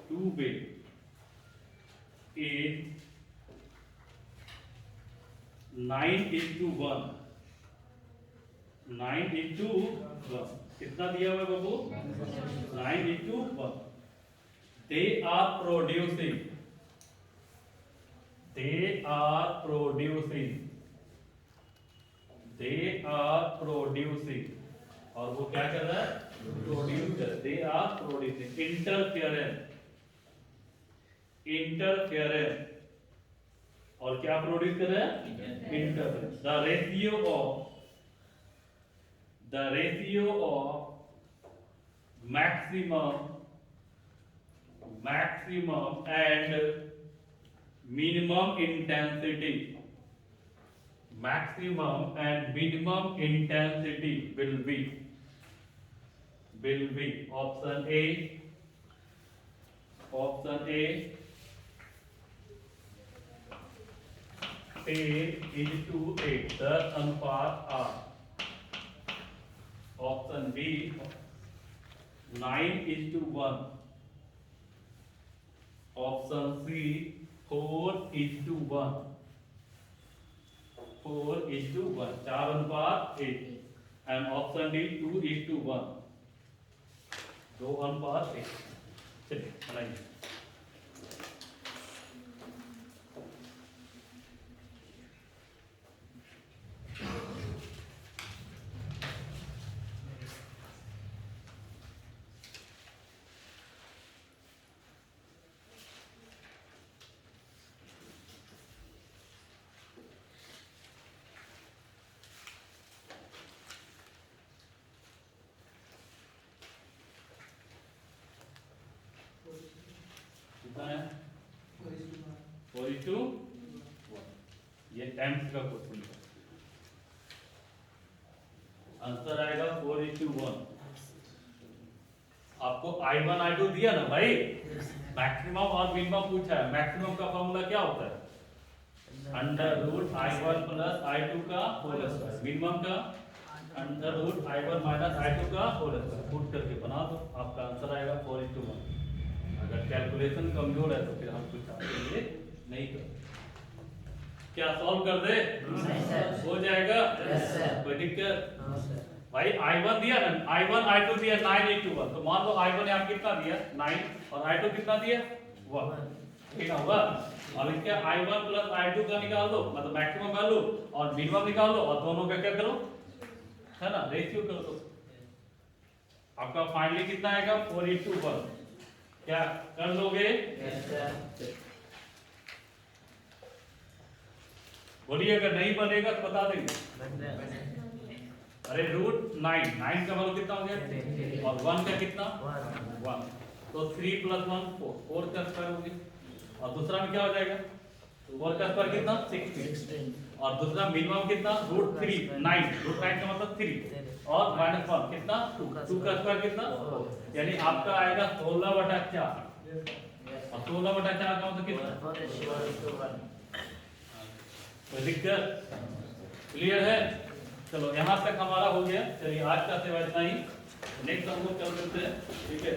two bay is 9:1, 9:1 कितना दिया हुआ है बाबू, 9:1। they are producing और वो क्या कर रहा है, प्रोड्यूस कर, they are producing interference और क्या प्रोड्यूस कर रहा है, interference. the ratio of maximum and minimum intensity will be option A 10:8, 10 अनुपात 8, ऑप्शन बी 9:1, ऑप्शन सी 4:1, 4 अनुपात 8, एंड ऑप्शन डी 2:1, 2 अनुपात 1। चलिए बनाइए। 4:1 ये एम्स का क्वेश्चन है। आंसर आएगा 4:1। आपको I1 I2 दिया ना भाई, मैक्सिमम और मिनिमम पूछा है। मैक्सिमम का फॉर्मूला क्या होता है? √I1 + I2 का होल स्क्वायर। मिनिमम का √I1 - I2 का होल स्क्वायर। पुट करके बना दो, आपका आंसर आएगा 4:1। अगर कैलकुलेशन कमजोर है तो फिर हम कुछ आपके लिए नहीं कर। क्या सॉल्व कर दे? हो जाएगा? कोई दिक्कत? भाई I1 दिया ना, I1 I2 दिया 9:1, तो मान लो I1 यहाँ कितना दिया 9 और I2 कितना दिया 1, ठीक है होगा। अब इसके I1 + I2 का निकाल दो, मतलब मैक्सिमम वैल्यू और मिनिमम निकाल दो, और दोनों का क्या करो, है ना, रेशियो कर दो। आपका फाइनली कितना आएगा 4:1। क्या कर लोगे? बोलिए, अगर नहीं बनेगा तो बता देंगे। अरे √9 का वैल्यू कितना हो गया, और 1 का कितना 1, तो 3 + 1 4 का स्क्वायर हो गया। और दूसरा में क्या हो जाएगा 4 का स्क्वायर कितना 16, और दूसरा मिनिमम कितना √3 9 √9 का मतलब 3 और -1 कितना 2 का स्क्वायर कितना 4, यानी आपका आएगा 16/4, और 16/4 का मतलब कितना। कोई दिक्कत? क्लियर है? चलो यहाँ तक हमारा हो गया। चलिए आज का सेवा इतना ही, नेक्स्ट हम लोग कल करते हैं, ठीक है।